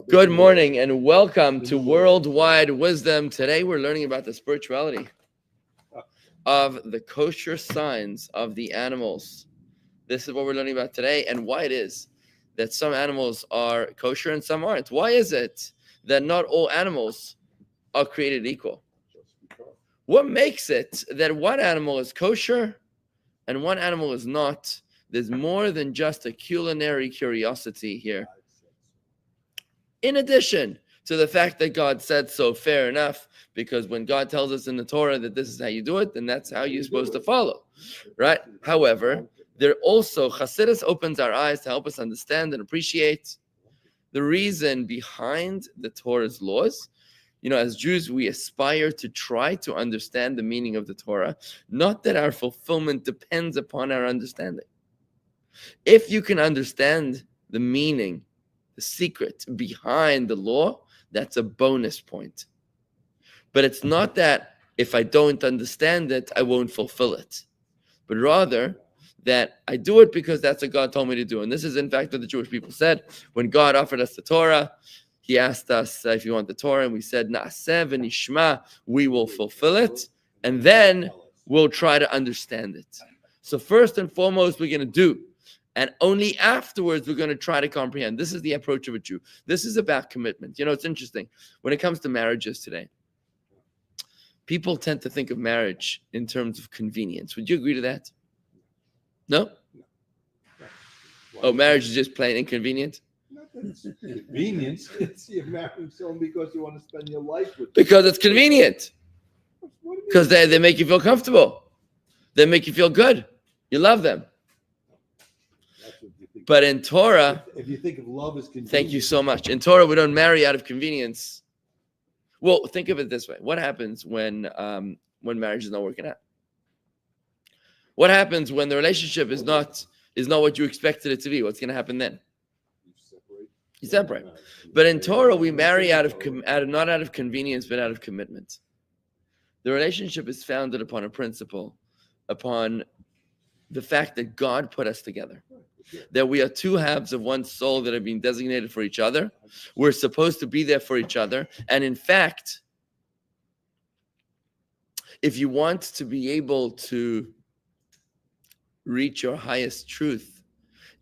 Good morning and welcome to Worldwide Wisdom. Today we're learning about the spirituality of the kosher signs of the animals. This is what we're learning about today and why it is that some animals are kosher and some aren't. Why is it that not all animals are created equal? What makes it that one animal is kosher and one animal is not? There's more than just a culinary curiosity here. In addition to the fact that God said so, fair enough, because when God tells us in the Torah that this is how you do it, then that's how you're supposed to follow, right? However, there also, Chassidus opens our eyes to help us understand and appreciate the reason behind the Torah's laws. You know, as Jews, we aspire to try to understand the meaning of the Torah, not that our fulfillment depends upon our understanding. If you can understand the meaning, the secret behind the law, that's a bonus point. But it's not that if I don't understand it, I won't fulfill it, but rather that I do it because that's what God told me to do. And this is, in fact, what the Jewish people said. When God offered us the Torah, he asked us if you want the Torah, and we said, Na'aseh v'nishma, we will fulfill it, and then we'll try to understand it. So first and foremost, we're going to do, and only afterwards, we're going to try to comprehend. This is the approach of a Jew. This is about commitment. You know, it's interesting. When it comes to marriages today, people tend to think of marriage in terms of convenience. Would you agree to that? No? Oh, marriage is just plain inconvenient? Not that it's convenience. It's you're marrying someone because you want to spend your life with them. Because it's convenient. Because they make you feel comfortable. They make you feel good. You love them. But in Torah, if you think of love as convenience, thank you so much. In Torah, we don't marry out of convenience. Well, think of it this way: what happens when marriage is not working out? What happens when the relationship is not what you expected it to be? What's going to happen then? You separate. But in Torah, we marry not out of convenience, but out of commitment. The relationship is founded upon a principle, upon the fact that God put us together. That we are two halves of one soul that have been designated for each other. We're supposed to be there for each other. And in fact, if you want to be able to reach your highest truth,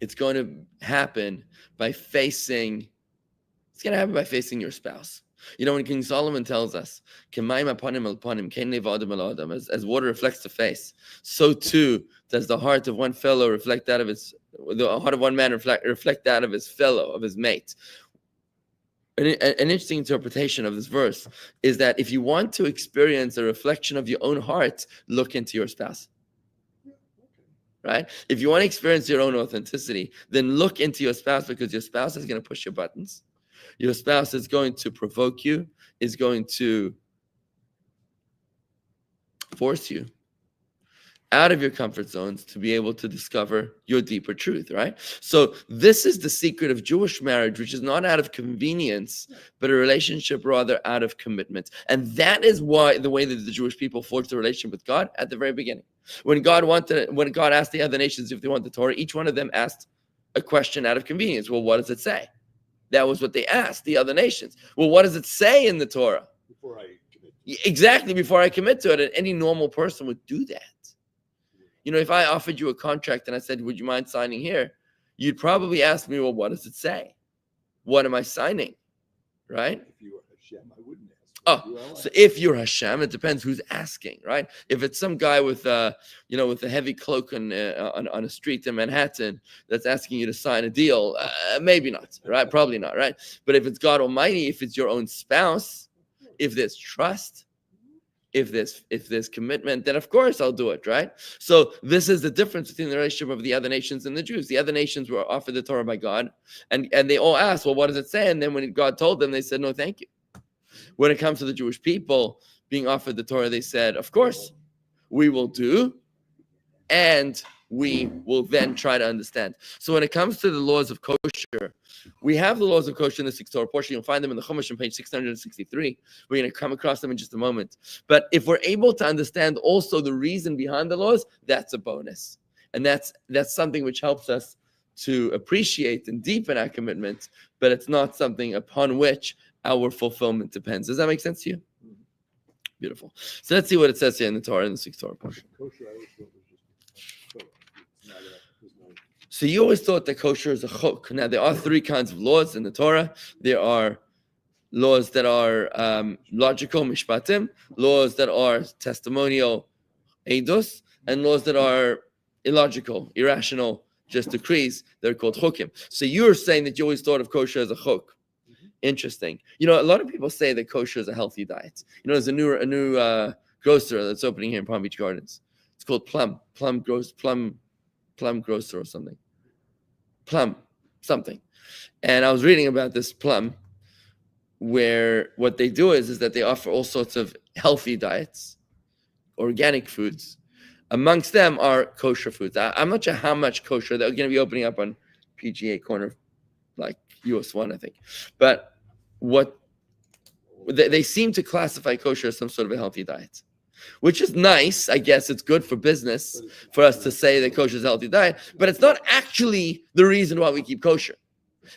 it's going to happen by facing your spouse. You know, when King Solomon tells us, as water reflects the face, so too does the heart of one fellow reflect that of the heart of one man reflect that of his fellow, of his mate. An interesting interpretation of this verse is that if you want to experience a reflection of your own heart, look into your spouse. Right? If you want to experience your own authenticity, then look into your spouse, because your spouse is going to push your buttons. Your spouse is going to provoke you, is going to force you out of your comfort zones to be able to discover your deeper truth, right? So this is the secret of Jewish marriage, which is not out of convenience, but a relationship rather out of commitment. And that is why the way that the Jewish people forged the relationship with God at the very beginning. When God asked the other nations if they want the Torah, each one of them asked a question out of convenience. Well, what does it say? That was what they asked the other nations. Well, what does it say in the Torah? Before I commit. Exactly, before I commit to it. And any normal person would do that. You know, if I offered you a contract and I said, would you mind signing here? You'd probably ask me, well, what does it say? What am I signing? Right? If you were Hashem, I wouldn't ask. So if you're Hashem, it depends who's asking, right? If it's some guy with a heavy cloak on a street in Manhattan that's asking you to sign a deal, maybe not, right? Probably not, right? But if it's God Almighty, if it's your own spouse, if there's trust, if there's commitment, then of course I'll do it, right? So this is the difference between the relationship of the other nations and the Jews. The other nations were offered the Torah by God, and they all asked, well, what does it say? And then when God told them, they said, no, thank you. When it comes to the Jewish people being offered the Torah, they said, of course, we will do, and we will then try to understand. So when it comes to the laws of kosher, we have the laws of kosher in the 6th Torah portion. You'll find them in the Chumash on page 663. We're going to come across them in just a moment. But if we're able to understand also the reason behind the laws, that's a bonus. And that's something which helps us to appreciate and deepen our commitment. but it's not something upon which our fulfillment depends. Does that make sense to you? Beautiful. So let's see what it says here in the Torah, in the 6th Torah portion. Kosher, I always thought was just cooked. Now there's no. So you always thought that kosher is a chok. Now there are 3 kinds of laws in the Torah. There are laws that are logical, mishpatim, laws that are testimonial, eidos, and laws that are illogical, irrational, just decrees. They're called chokim. So you're saying that you always thought of kosher as a chok. Interesting. You know, a lot of people say that kosher is a healthy diet. You know, there's a new grocer that's opening here in Palm Beach Gardens. It's called Plum Grocer or something. Plum something. And I was reading about this Plum, where what they do is that they offer all sorts of healthy diets, organic foods. Amongst them are kosher foods. I'm not sure how much kosher. They're going to be opening up on PGA corner, like US 1, I think. But what they seem to classify kosher as some sort of a healthy diet, which is nice. I guess it's good for business for us to say that kosher is a healthy diet, but it's not actually the reason why we keep kosher.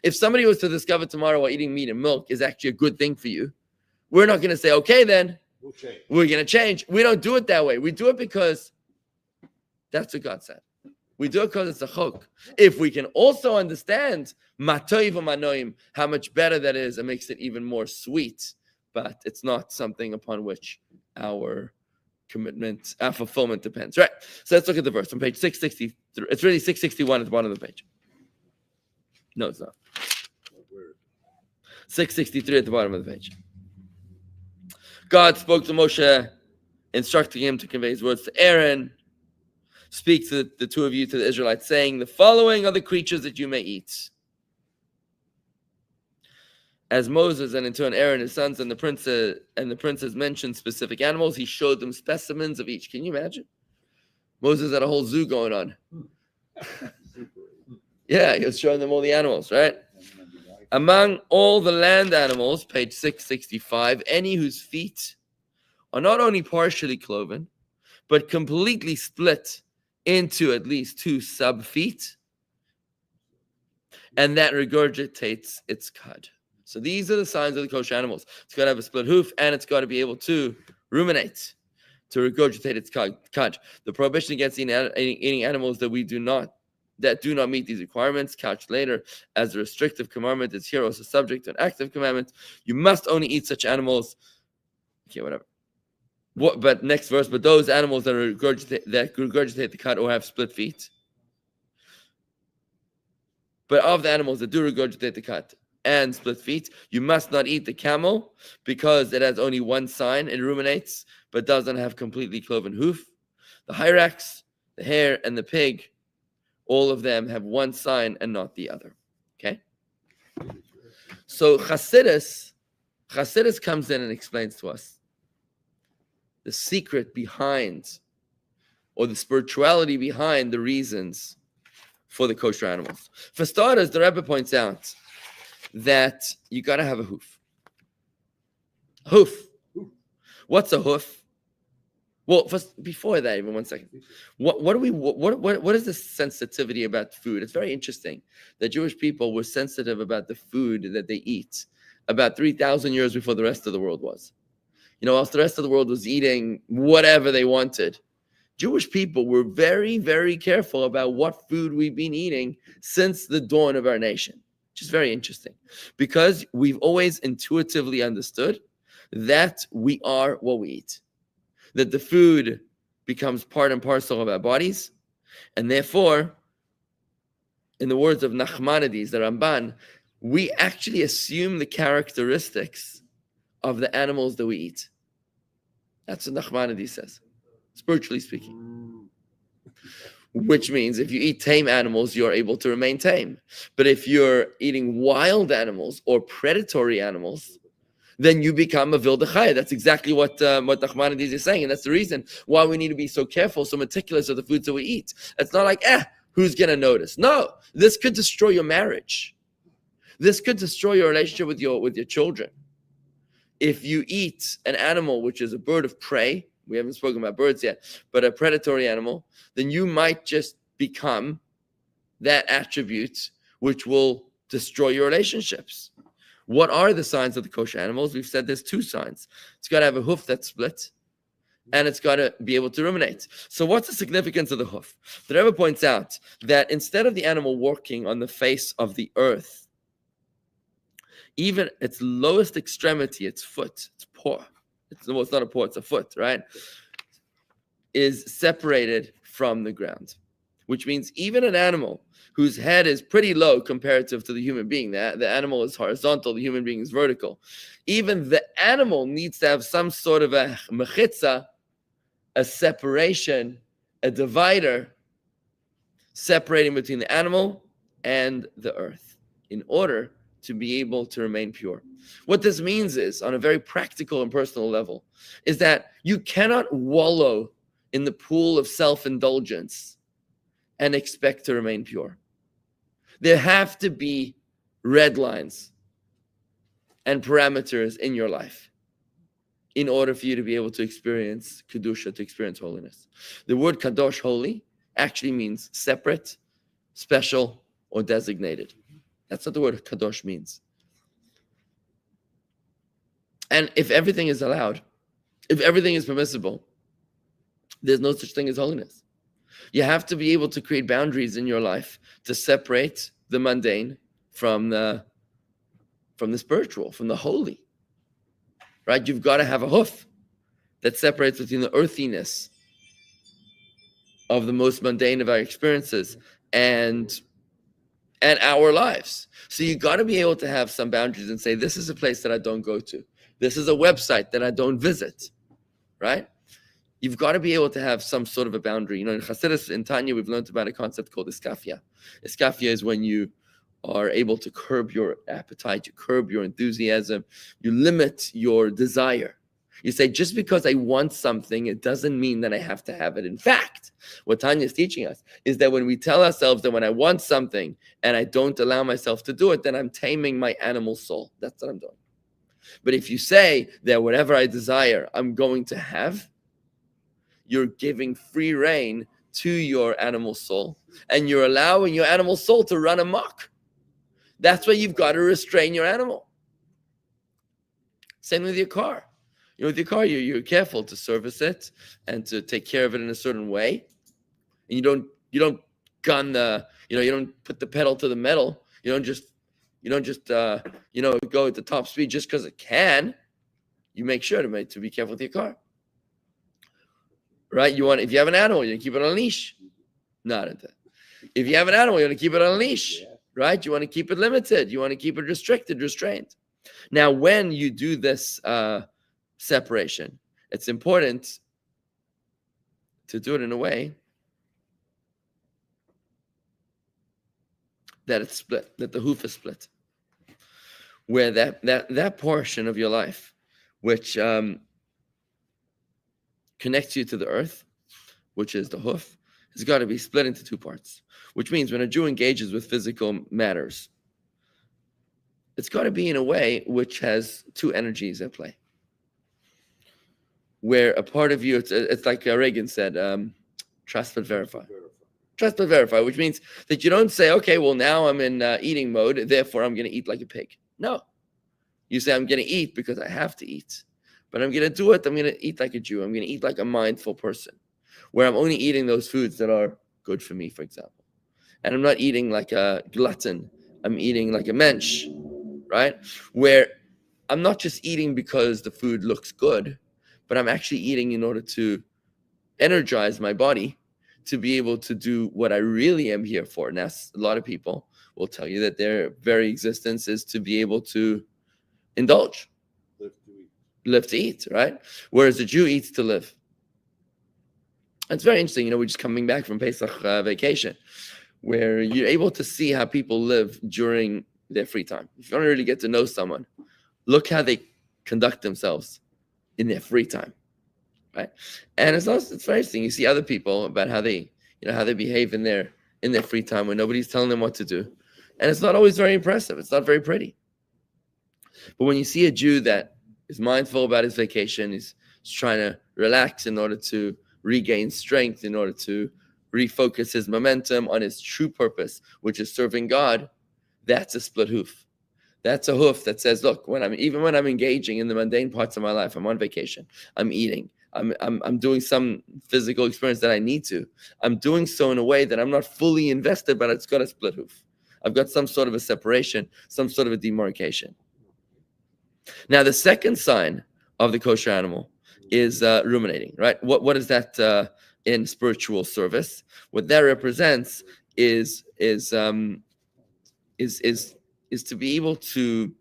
If somebody was to discover tomorrow while eating meat and milk is actually a good thing for you, we're not going to say, okay, then we're going to change. We don't do it that way. We do it because that's what God said. We do it because it's a chok. If we can also understand matoiv manoim, how much better that is, it makes it even more sweet. But it's not something upon which our commitment, our fulfillment depends. Right. So let's look at the verse on page 663. It's really 661 at the bottom of the page. No, it's not. 663 at the bottom of the page. God spoke to Moshe, instructing him to convey his words to Aaron. Speak to the 2 of you, to the Israelites, saying, the following are the creatures that you may eat. As Moses and in turn Aaron, his sons, and the princes mentioned specific animals, he showed them specimens of each. Can you imagine? Moses had a whole zoo going on. Yeah, he was showing them all the animals, right? Among all the land animals, page 665, any whose feet are not only partially cloven, but completely split into at least 2 sub-feet, and that regurgitates its cud. So these are the signs of the kosher animals. It's got to have a split hoof, and it's got to be able to ruminate, to regurgitate its cud. The prohibition against eating animals that do not meet these requirements, couched later as a restrictive commandment, is here also subject to an active commandment. You must only eat such animals. Okay, whatever. But next verse, but those animals that regurgitate the cud or have split feet. But of the animals that do regurgitate the cud and split feet, you must not eat the camel because it has only one sign. It ruminates, but doesn't have completely cloven hoof. The hyrax, the hare, and the pig, all of them have one sign and not the other. Okay? So Chassidus comes in and explains to us the secret behind, or the spirituality behind the reasons for the kosher animals. For starters, the Rebbe points out that you got to have a hoof. Hoof. What's a hoof? Well, first, before that, even 1 second. What is the sensitivity about food? It's very interesting that Jewish people were sensitive about the food that they eat about 3,000 years before the rest of the world was. You know, whilst the rest of the world was eating whatever they wanted, Jewish people were very, very careful about what food we've been eating since the dawn of our nation, which is very interesting because we've always intuitively understood that we are what we eat, that the food becomes part and parcel of our bodies, and therefore, in the words of Nachmanides, the Ramban, we actually assume the characteristics of the animals that we eat. That's what Nachmanides says, spiritually speaking. Which means if you eat tame animals, you're able to remain tame. But if you're eating wild animals or predatory animals, then you become a wilde chaya. That's exactly what Nachmanides is saying. And that's the reason why we need to be so careful, so meticulous of the foods that we eat. It's not like, who's going to notice? No, this could destroy your marriage. This could destroy your relationship with your children. If you eat an animal which is a bird of prey, we haven't spoken about birds yet, but a predatory animal, then you might just become that attribute which will destroy your relationships. What are the signs of the kosher animals? We've said there's two signs. It's got to have a hoof that's split, and it's got to be able to ruminate. So what's the significance of the hoof? The Rebbe points out that instead of the animal walking on the face of the earth, even its lowest extremity, its foot, its paw, it's not a paw, it's a foot, right, is separated from the ground, which means even an animal whose head is pretty low comparative to the human being, the animal is horizontal, the human being is vertical, even the animal needs to have some sort of a mechitza, a separation, a divider, separating between the animal and the earth in order to be able to remain pure. What this means is, on a very practical and personal level, is that you cannot wallow in the pool of self-indulgence and expect to remain pure. There have to be red lines and parameters in your life in order for you to be able to experience Kedusha, to experience holiness. The word Kadosh, holy, actually means separate, special, or designated. That's what the word Kadosh means. And if everything is allowed, if everything is permissible, there's no such thing as holiness. You have to be able to create boundaries in your life to separate the mundane from the spiritual, from the holy. Right? You've got to have a hoof that separates between the earthiness of the most mundane of our experiences and our lives. So you got to be able to have some boundaries and say, this is a place that I don't go to. This is a website that I don't visit. Right? You've got to be able to have some sort of a boundary. In Chassidus, in Tanya, we've learned about a concept called iskafia. Iskafia is when you are able to curb your appetite, you curb your enthusiasm, you limit your desire. You say, just because I want something, it doesn't mean that I have to have it. In fact, what Tanya is teaching us is that when we tell ourselves that when I want something and I don't allow myself to do it, then I'm taming my animal soul. That's what I'm doing. But if you say that whatever I desire, I'm going to have, you're giving free rein to your animal soul, and you're allowing your animal soul to run amok. That's why you've got to restrain your animal. Same with your car. With your car, you're careful to service it and to take care of it in a certain way. And you don't gun the, you don't put the pedal to the metal. You don't just go at the top speed just because it can. You make sure to be careful with your car. Right? If you have an animal, you want to keep it on a leash. Not at that. If you have an animal, you want to keep it on a leash. Right? You want to keep it limited. You want to keep it restricted, restrained. Now, when you do this separation, it's important to do it in a way that it's split, that the hoof is split, where that portion of your life, which connects you to the earth, which is the hoof, has got to be split into two parts. Which means when a Jew engages with physical matters, it's got to be in a way which has two energies at play. Where a part of you, it's like Reagan said, trust but verify. Trust but verify, which means that you don't say, okay, well, now I'm in eating mode, therefore I'm going to eat like a pig. No. You say, I'm going to eat because I have to eat. But I'm going to do it, I'm going to eat like a Jew. I'm going to eat like a mindful person, where I'm only eating those foods that are good for me, for example. And I'm not eating like a glutton. I'm eating like a mensch, right? Where I'm not just eating because the food looks good, but I'm actually eating in order to energize my body to be able to do what I really am here for. And that's a lot of people will tell you that their very existence is to be able to indulge. Live to eat, right? Whereas the Jew eats to live. It's very interesting. We're just coming back from Pesach vacation, where you're able to see how people live during their free time. If you want to really get to know someone, look how they conduct themselves in their free time, right? And it's very interesting. You see other people about how they behave in their free time when nobody's telling them what to do, and it's not always very impressive. It's not very pretty. But when you see a Jew that is mindful about his vacation, he's trying to relax in order to regain strength, in order to refocus his momentum on his true purpose, which is serving God, that's a split hoof. That's a hoof that says, look, when I'm engaging in the mundane parts of my life, I'm on vacation, I'm eating, I'm doing some physical experience that I need to. I'm doing so in a way that I'm not fully invested, but it's got a split hoof. I've got some sort of a separation, some sort of a demarcation. Now, the second sign of the kosher animal is ruminating, right? What is that in spiritual service? What that represents is to be able to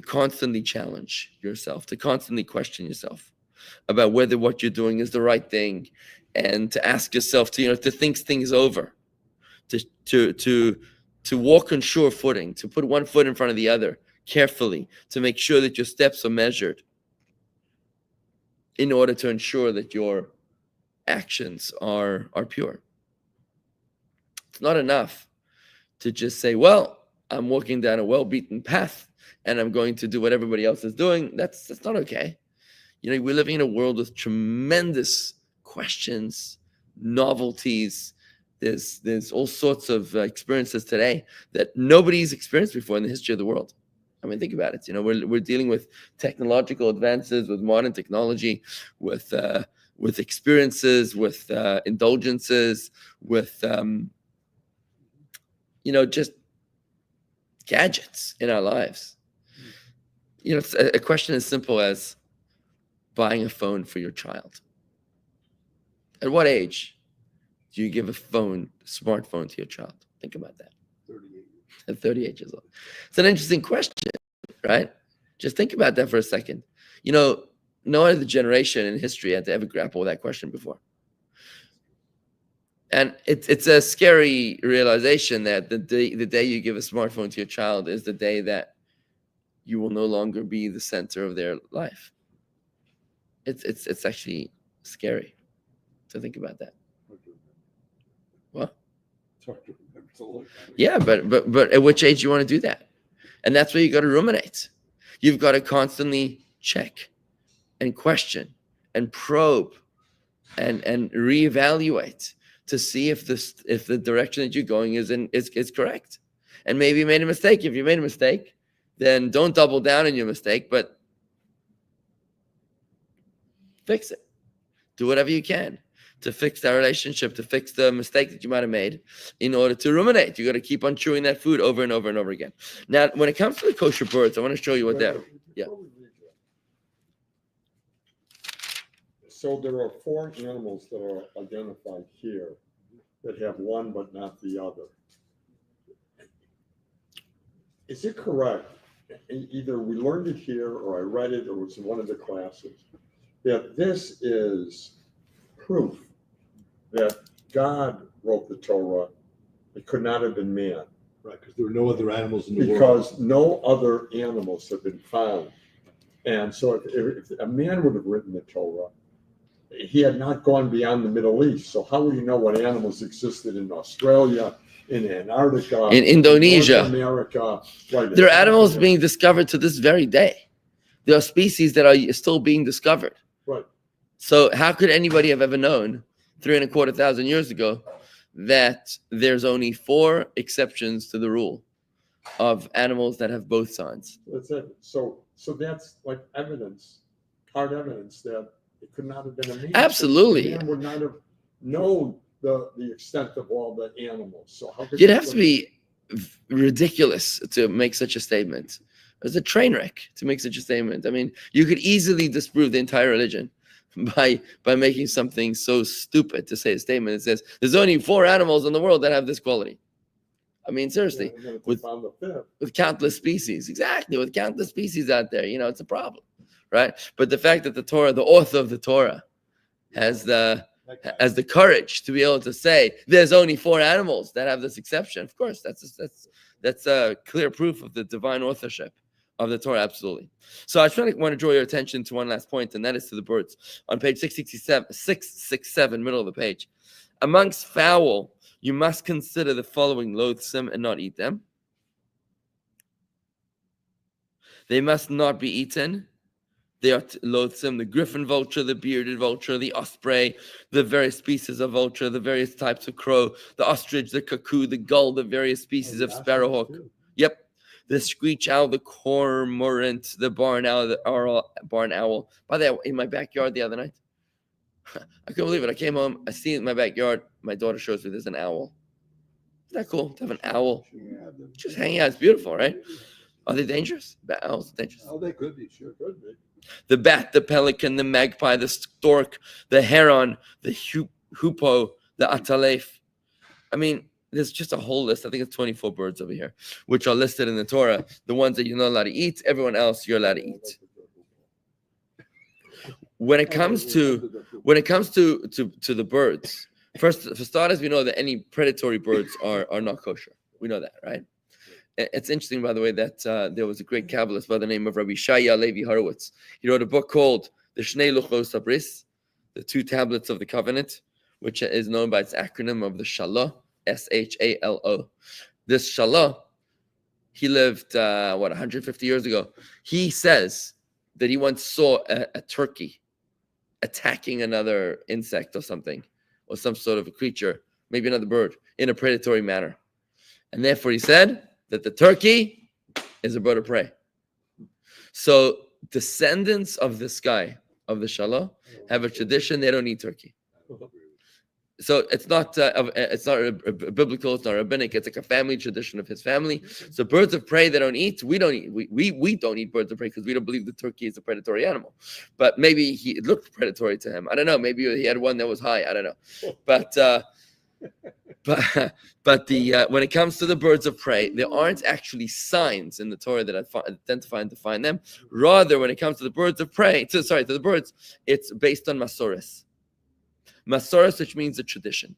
constantly challenge yourself, to constantly question yourself about whether what you're doing is the right thing, and to ask yourself to think things over, to walk on sure footing, to put one foot in front of the other carefully, to make sure that your steps are measured in order to ensure that your actions are pure. It's not enough to just say, well, I'm walking down a well-beaten path and I'm going to do what everybody else is doing. That's not okay. We're living in a world with tremendous questions, novelties. There's all sorts of experiences today that nobody's experienced before in the history of the world. I mean, think about it. We're dealing with technological advances, with modern technology, with experiences, with indulgences, with just gadgets in our lives. It's a question as simple as buying a phone for your child. At what age do you give a smartphone to your child? Think about that. 38. At 38 years old. It's an interesting question, right? Just think about that for a second. No other generation in history had to ever grapple with that question before. And it's a scary realization that the day you give a smartphone to your child is the day that you will no longer be the center of their life. It's actually scary to think about that. Well, yeah, but at which age do you want to do that? And that's where you got to ruminate. You've got to constantly check and question and probe and reevaluate to see if the direction that you're going is correct. And maybe you made a mistake. If you made a mistake, then don't double down on your mistake, but fix it. Do whatever you can to fix that relationship, to fix the mistake that you might have made in order to ruminate. You got to keep on chewing that food over and over and over again. Now, when it comes to the kosher birds, I want to show you what they're. Yeah. So there are 4 animals that are identified here that have one but not the other. Is it correct? Either we learned it here or I read it or it was in one of the classes that this is proof that God wrote the Torah. It could not have been man. Right, because there were no other animals in the world. Because no other animals have been found. And so if a man would have written the Torah, he had not gone beyond the Middle East. So how would you know what animals existed in Australia, in Antarctica, in Indonesia, in North America? Right, there are animals being discovered to this very day. There are species that are still being discovered. Right. So how could anybody have ever known 3,250 years ago that there's only 4 exceptions to the rule of animals that have both signs? That's it. So that's like evidence, hard evidence that it could not have been a man. Absolutely. A man would not have known the extent of all the animals. So how could You'd have to be ridiculous to make such a statement. It's a train wreck to make such a statement. I mean, you could easily disprove the entire religion by making something so stupid to say a statement that says there's only 4 animals in the world that have this quality. I mean, seriously, with countless species, exactly, with countless species out there, it's a problem, right? But the fact that the Torah, the author of the Torah, has the courage to be able to say there's only 4 animals that have this exception, of course, that's a clear proof of the divine authorship of the Torah, absolutely. So I want to draw your attention to one last point, and that is to the birds. On page 667, middle of the page. Amongst fowl, you must consider the following loathsome and not eat them. They must not be eaten. They are loathsome. The griffin vulture, the bearded vulture, the osprey, the various species of vulture, the various types of crow, the ostrich, the cuckoo, the gull, the various species of sparrowhawk. Yep. The screech owl, the cormorant, the barn owl, barn owl. By the way, in my backyard the other night, I couldn't believe it. I came home, I see it in my backyard. My daughter shows me there's an owl. Isn't that cool to have an owl just hanging out? It's beautiful, right? Are they dangerous? Owls are dangerous. Oh, they could be, sure, could be. The bat, the pelican, the magpie, the stork, the heron, the hoopoe, the atalef. I mean, there's just a whole list. I think it's 24 birds over here, which are listed in the Torah. The ones that you're not allowed to eat, everyone else you're allowed to eat. When it comes to the birds, first for starters, we know that any predatory birds are not kosher. We know that, right? It's interesting, by the way, that there was a great Kabbalist by the name of Rabbi Shaya Levi Horowitz. He wrote a book called the Shnei Luchos Habris, the two tablets of the covenant, which is known by its acronym of the Shalah, Shalo. This Shalah, he lived 150 years ago. He says that he once saw a turkey attacking another insect or something, or some sort of a creature, maybe another bird, in a predatory manner. And therefore he said that the turkey is a bird of prey. So descendants of this guy, of the Shalah, have a tradition, they don't eat turkey. So it's not biblical, it's not rabbinic, it's like a family tradition of his family. So birds of prey they don't eat, we don't eat. We don't eat birds of prey because we don't believe the turkey is a predatory animal. But maybe it looked predatory to him. I don't know. Maybe he had one that was high. I don't know. But when it comes to the birds of prey, there aren't actually signs in the Torah that identify and define them. Rather, when it comes to the birds of prey, to the birds, it's based on Masoras. Masoras, which means a tradition.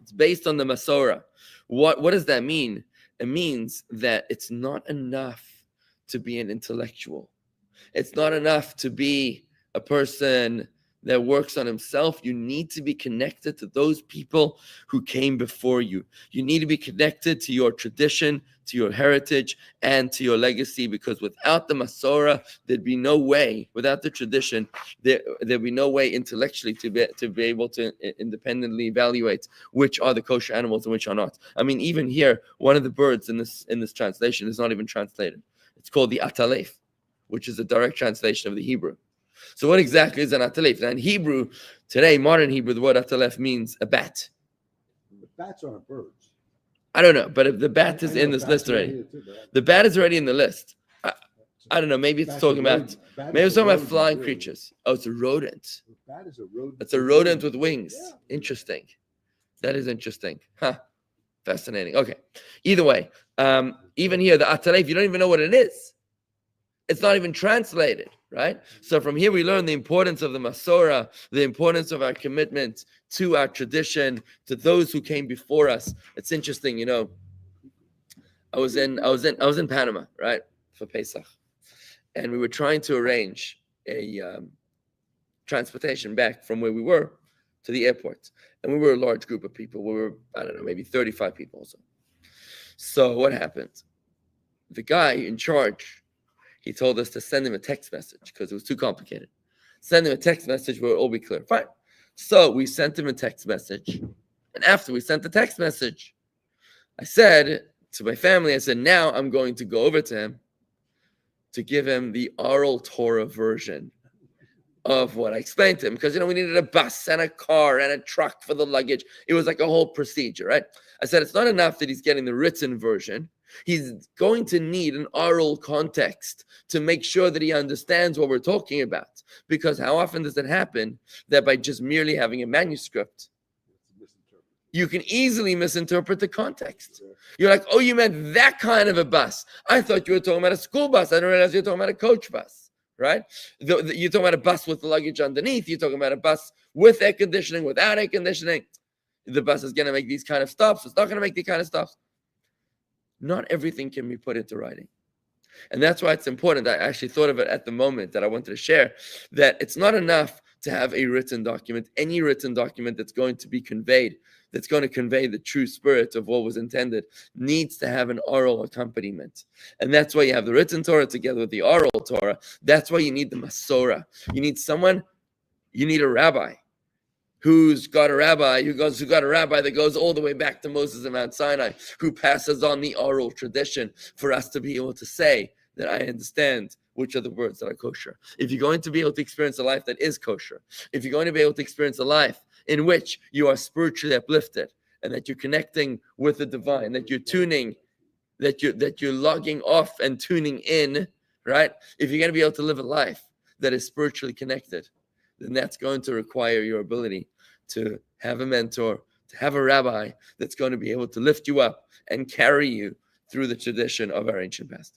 It's based on the Masorah. What does that mean? It means that it's not enough to be an intellectual. It's not enough to be a person that works on himself. You need to be connected to those people who came before you. You need to be connected to your tradition, to your heritage, and to your legacy, because without the Masorah, there'd be no way, without the tradition, there'd be no way intellectually to be able to independently evaluate which are the kosher animals and which are not. I mean, even here, one of the birds in this translation is not even translated. It's called the atalef, which is a direct translation of the Hebrew. So what exactly is an atalef? Now in Hebrew, today, modern Hebrew, the word atalef means a bat. The bats aren't birds. I don't know, but if the bat is in this list already. The bat is already in the list. I don't know, maybe it's talking about flying creatures. Oh, it's a rodent. The bat is a rodent. It's a rodent with wings. Yeah. Interesting. That is interesting. Huh. Fascinating. Okay. Either way, even here, the atalef, you don't even know what it is. It's not even translated, right? So from here we learn the importance of the Masorah, the importance of our commitment to our tradition, to those who came before us. It's interesting, you know. I was in Panama, right, for Pesach, and we were trying to arrange a transportation back from where we were to the airport, and we were a large group of people. We were, I don't know, maybe 35 people or so. So what happened? The guy in charge, he told us to send him a text message because it was too complicated. Send him a text message where it'll all be clear. Fine. So we sent him a text message. And after we sent the text message, I said to my family, I said, now I'm going to go over to him to give him the oral Torah version of what I explained to him. Because, you know, we needed a bus and a car and a truck for the luggage. It was like a whole procedure, right? I said, it's not enough that he's getting the written version. He's going to need an oral context to make sure that he understands what we're talking about. Because how often does it happen that by just merely having a manuscript, you can easily misinterpret the context? You're like, oh, you meant that kind of a bus. I thought you were talking about a school bus. I didn't realize you were talking about a coach bus, right? You're talking about a bus with the luggage underneath. You're talking about a bus with air conditioning, without air conditioning. The bus is going to make these kind of stops. It's not going to make these kind of stops. Not everything can be put into writing. And that's why it's important. I actually thought of it at the moment that I wanted to share, that it's not enough to have a written document. Any written document that's going to be conveyed, that's going to convey the true spirit of what was intended, needs to have an oral accompaniment. And that's why you have the written Torah together with the oral Torah. That's why you need the Masorah. You need a rabbi who got a rabbi that goes all the way back to Moses and Mount Sinai, who passes on the oral tradition for us to be able to say that I understand which are the words that are kosher. If you're going to be able to experience a life that is kosher, if you're going to be able to experience a life in which you are spiritually uplifted and that you're connecting with the divine, that you're tuning, that you're logging off and tuning in, right? If you're going to be able to live a life that is spiritually connected, then that's going to require your ability to have a mentor, to have a rabbi that's going to be able to lift you up and carry you through the tradition of our ancient past.